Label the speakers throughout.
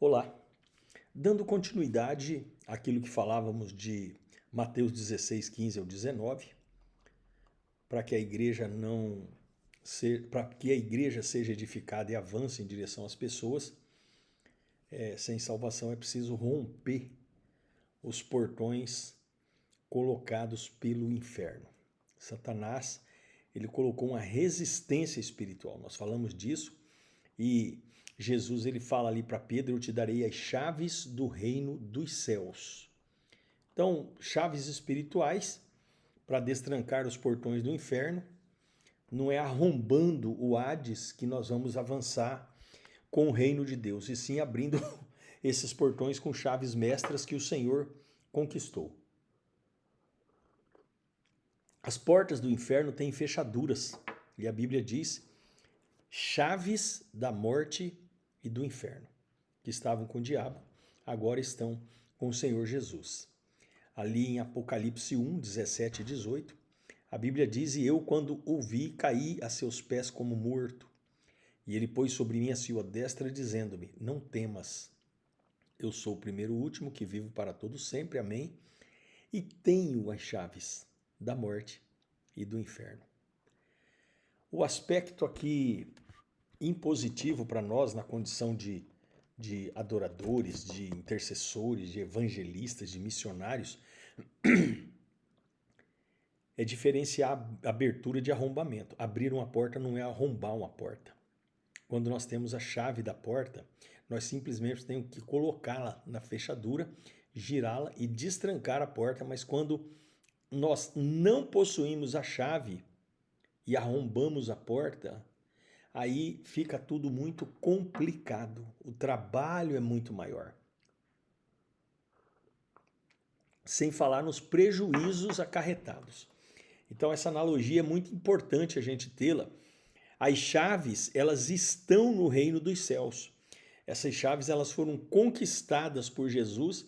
Speaker 1: Olá, dando continuidade àquilo que falávamos de Mateus 16, 15 ao 19, para que a igreja não para que a igreja seja edificada e avance em direção às pessoas, sem salvação é preciso romper os portões colocados pelo inferno. Satanás, ele colocou uma resistência espiritual. Nós falamos disso e Jesus ele fala ali para Pedro: eu te darei as chaves do reino dos céus. Então, chaves espirituais para destrancar os portões do inferno. Não é arrombando o Hades que nós vamos avançar com o reino de Deus, e sim abrindo esses portões com chaves mestras que o Senhor conquistou. As portas do inferno têm fechaduras, e a Bíblia diz chaves da morte e do inferno, que estavam com o diabo, agora estão com o Senhor Jesus. Ali em Apocalipse 1, 17 e 18, a Bíblia diz: e eu, quando ouvi, caí a seus pés como morto. E ele pôs sobre mim a sua destra, dizendo-me: não temas, eu sou o primeiro e o último, que vivo para todo sempre, amém, e tenho as chaves da morte e do inferno. O aspecto aqui impositivo para nós na condição de adoradores, de intercessores, de evangelistas, de missionários, é diferenciar a abertura de arrombamento. Abrir uma porta não é arrombar uma porta. Quando nós temos a chave da porta, nós simplesmente temos que colocá-la na fechadura, girá-la e destrancar a porta, mas quando nós não possuímos a chave e arrombamos a porta, aí fica tudo muito complicado. O trabalho é muito maior. Sem falar nos prejuízos acarretados. Então essa analogia é muito importante a gente tê-la. As chaves, elas estão no reino dos céus. Essas chaves, elas foram conquistadas por Jesus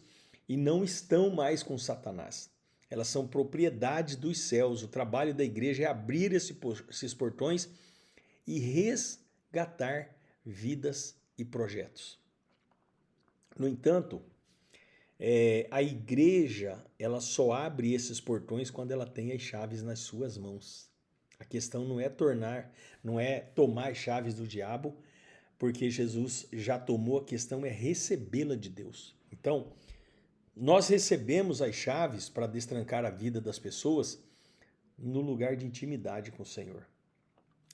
Speaker 1: e não estão mais com Satanás. Elas são propriedade dos céus. O trabalho da igreja é abrir esses portões e resgatar vidas e projetos. No entanto, a igreja, ela só abre esses portões quando ela tem as chaves nas suas mãos. A questão não é tomar as chaves do diabo, porque Jesus já tomou, a questão é recebê-la de Deus. Então, nós recebemos as chaves para destrancar a vida das pessoas no lugar de intimidade com o Senhor.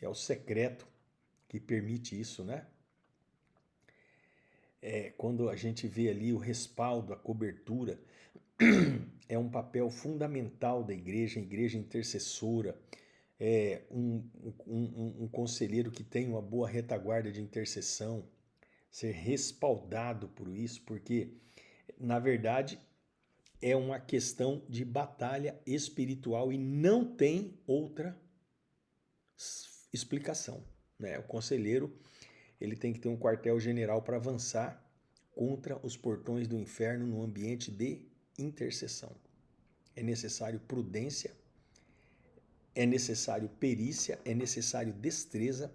Speaker 1: É o secreto que permite isso, né? Quando a gente vê ali o respaldo, a cobertura, é um papel fundamental da igreja, a igreja intercessora, um conselheiro que tem uma boa retaguarda de intercessão, ser respaldado por isso, porque, na verdade, é uma questão de batalha espiritual e não tem outra explicação, né? O conselheiro, ele tem que ter um quartel-general para avançar contra os portões do inferno no ambiente de intercessão. É necessário prudência, é necessário perícia, é necessário destreza,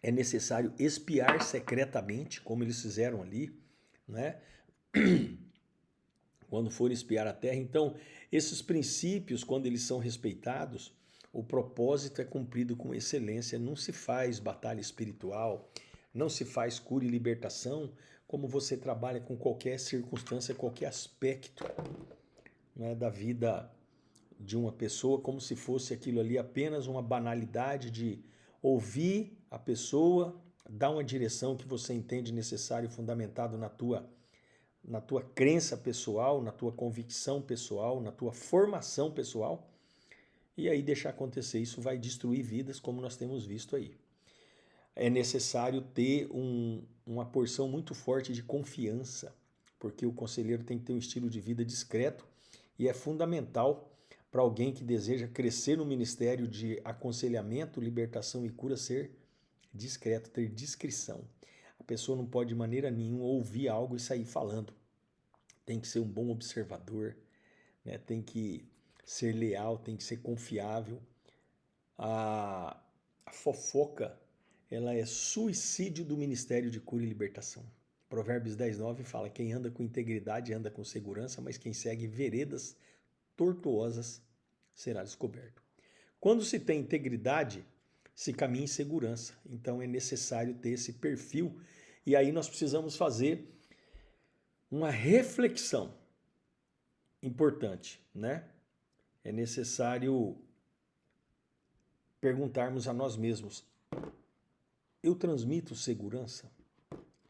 Speaker 1: é necessário espiar secretamente, como eles fizeram ali, né? Quando for espiar a terra. Então, esses princípios, quando eles são respeitados, o propósito é cumprido com excelência. Não se faz batalha espiritual, não se faz cura e libertação como você trabalha com qualquer circunstância, qualquer aspecto, né, da vida de uma pessoa, como se fosse aquilo ali apenas uma banalidade de ouvir a pessoa, dar uma direção que você entende necessário, fundamentado na tua crença pessoal, na tua convicção pessoal, na tua formação pessoal, e aí deixar acontecer. Isso vai destruir vidas, como nós temos visto aí. É necessário ter uma porção muito forte de confiança, porque o conselheiro tem que ter um estilo de vida discreto e é fundamental para alguém que deseja crescer no ministério de aconselhamento, libertação e cura ser discreto, ter discrição. A pessoa não pode de maneira nenhuma ouvir algo e sair falando. Tem que ser um bom observador, né? Tem que ser leal, tem que ser confiável. A fofoca ela é suicídio do ministério de cura e libertação. Provérbios 10:9 fala: quem anda com integridade anda com segurança, mas quem segue veredas tortuosas será descoberto. Quando se tem integridade, se caminha em segurança. Então é necessário ter esse perfil. E aí nós precisamos fazer uma reflexão importante, né? É necessário perguntarmos a nós mesmos: eu transmito segurança?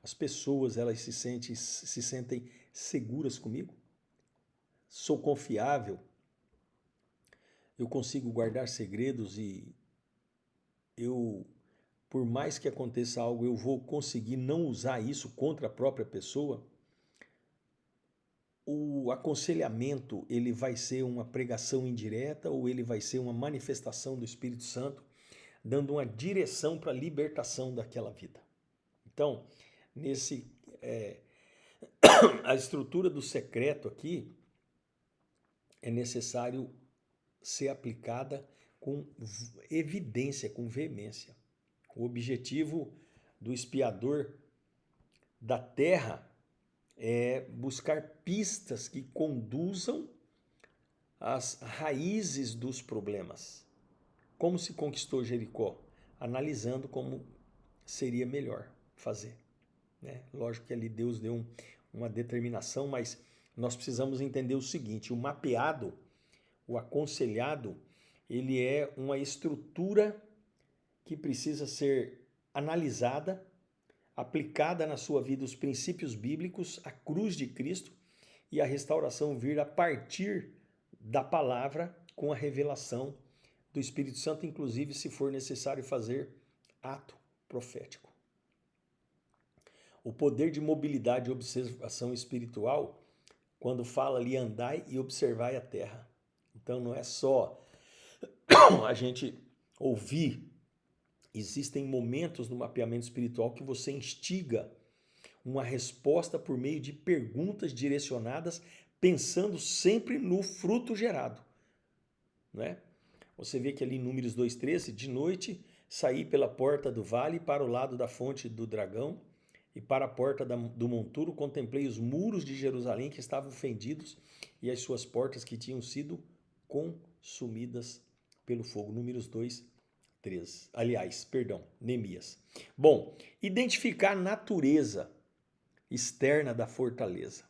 Speaker 1: As pessoas, elas se sentem seguras comigo? Sou confiável? Eu consigo guardar segredos e por mais que aconteça algo, eu vou conseguir não usar isso contra a própria pessoa? O aconselhamento, ele vai ser uma pregação indireta ou ele vai ser uma manifestação do Espírito Santo, dando uma direção para a libertação daquela vida? Então, a estrutura do secreto aqui é necessário ser aplicada com evidência, com veemência. O objetivo do espiador da terra é buscar pistas que conduzam às raízes dos problemas. Como se conquistou Jericó? Analisando como seria melhor fazer, né? Lógico que ali Deus deu uma determinação, mas nós precisamos entender o seguinte: o mapeado, o aconselhado, ele é uma estrutura que precisa ser analisada, aplicada na sua vida os princípios bíblicos, a cruz de Cristo e a restauração vir a partir da palavra com a revelação do Espírito Santo, inclusive se for necessário fazer ato profético. O poder de mobilidade e observação espiritual, quando fala ali andai e observai a terra. Então não é só a gente ouvir. Existem momentos no mapeamento espiritual que você instiga uma resposta por meio de perguntas direcionadas, pensando sempre no fruto gerado, né? Você vê que ali em Números 2:13, de noite saí pela porta do vale para o lado da fonte do dragão e para a porta do monturo contemplei os muros de Jerusalém que estavam fendidos e as suas portas que tinham sido consumidas pelo fogo. Números 2:13. Neemias. Bom, identificar a natureza externa da fortaleza.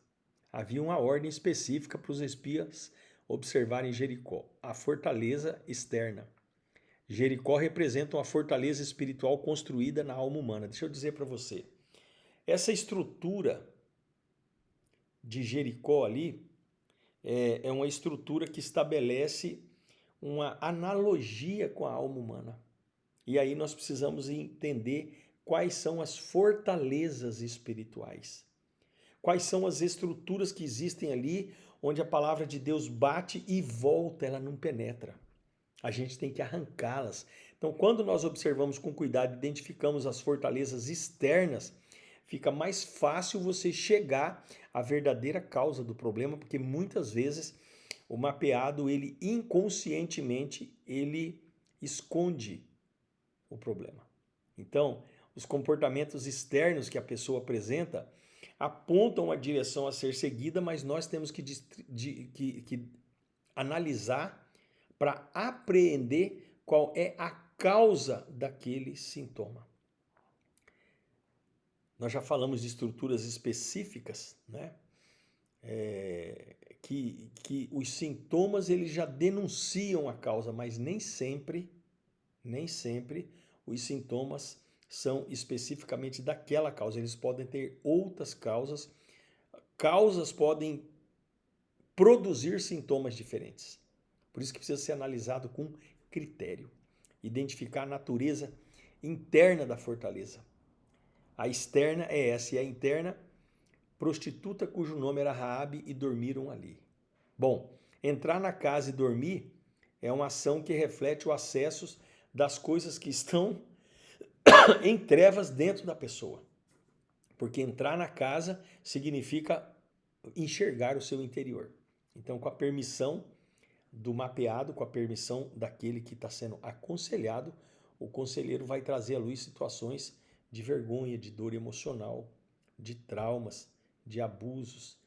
Speaker 1: Havia uma ordem específica para os espias observarem Jericó. A fortaleza externa. Jericó representa uma fortaleza espiritual construída na alma humana. Deixa eu dizer para você. Essa estrutura de Jericó ali é uma estrutura que estabelece uma analogia com a alma humana. E aí nós precisamos entender quais são as fortalezas espirituais. Quais são as estruturas que existem ali, onde a palavra de Deus bate e volta, ela não penetra. A gente tem que arrancá-las. Então, quando nós observamos com cuidado, identificamos as fortalezas externas, fica mais fácil você chegar à verdadeira causa do problema, porque muitas vezes o mapeado, ele inconscientemente, ele esconde o problema. Então, os comportamentos externos que a pessoa apresenta apontam a direção a ser seguida, mas nós temos que analisar para apreender qual é a causa daquele sintoma. Nós já falamos de estruturas específicas, né? Que os sintomas eles já denunciam a causa, mas nem sempre os sintomas são especificamente daquela causa. Eles podem ter outras causas. Causas podem produzir sintomas diferentes. Por isso que precisa ser analisado com critério. Identificar a natureza interna da fortaleza. A externa é essa e a interna, prostituta cujo nome era Raabe e dormiram ali. Bom, entrar na casa e dormir é uma ação que reflete o acesso das coisas que estão em trevas dentro da pessoa. Porque entrar na casa significa enxergar o seu interior. Então, com a permissão do mapeado, com a permissão daquele que está sendo aconselhado, o conselheiro vai trazer à luz situações de vergonha, de dor emocional, de traumas, de abusos,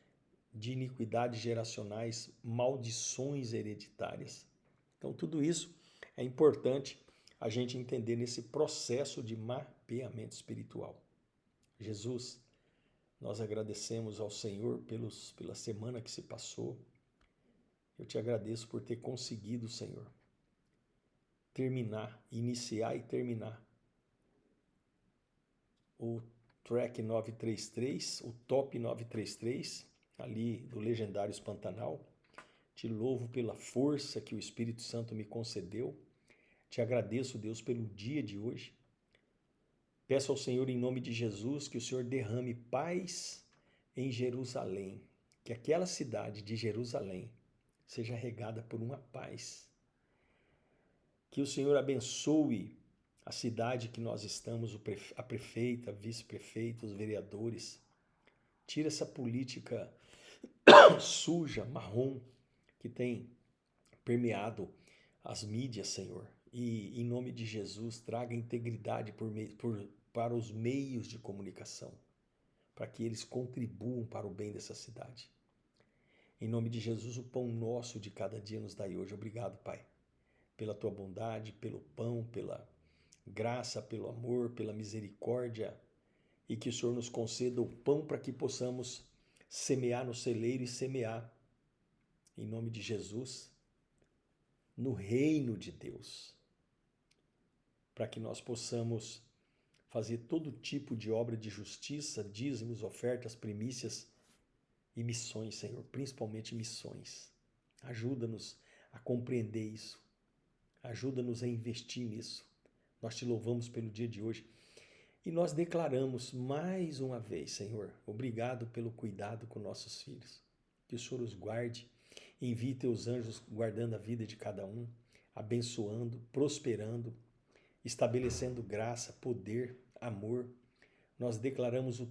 Speaker 1: de iniquidades geracionais, maldições hereditárias. Então, tudo isso é importante a gente entender nesse processo de mapeamento espiritual. Jesus, nós agradecemos ao Senhor pela semana que se passou. Eu te agradeço por ter conseguido, Senhor, iniciar e terminar o track 933, o top 933, ali do Legendários Pantanal. Te louvo pela força que o Espírito Santo me concedeu. Te agradeço, Deus, pelo dia de hoje. Peço ao Senhor, em nome de Jesus, que o Senhor derrame paz em Jerusalém. Que aquela cidade de Jerusalém seja regada por uma paz. Que o Senhor abençoe a cidade que nós estamos, a prefeita, vice-prefeito, os vereadores. Tira essa política suja, marrom, que tem permeado as mídias, Senhor. E, em nome de Jesus, traga integridade para os meios de comunicação, para que eles contribuam para o bem dessa cidade. Em nome de Jesus, o pão nosso de cada dia nos dai hoje. Obrigado, Pai, pela tua bondade, pelo pão, pela graça, pelo amor, pela misericórdia, e que o Senhor nos conceda o pão para que possamos semear no celeiro e semear, em nome de Jesus, no reino de Deus, para que nós possamos fazer todo tipo de obra de justiça, dízimos, ofertas, primícias e missões, Senhor, principalmente missões. Ajuda-nos a compreender isso, ajuda-nos a investir nisso. Nós te louvamos pelo dia de hoje e nós declaramos mais uma vez, Senhor, obrigado pelo cuidado com nossos filhos. Que o Senhor os guarde, envie teus anjos guardando a vida de cada um, abençoando, prosperando, estabelecendo graça, poder, amor. Nós declaramos o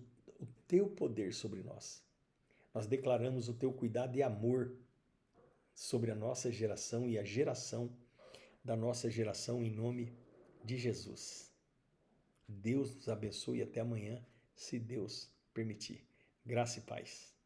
Speaker 1: teu poder sobre nós. Nós declaramos o teu cuidado e amor sobre a nossa geração e a geração da nossa geração, em nome de Jesus. Deus nos abençoe e até amanhã, se Deus permitir. Graça e paz.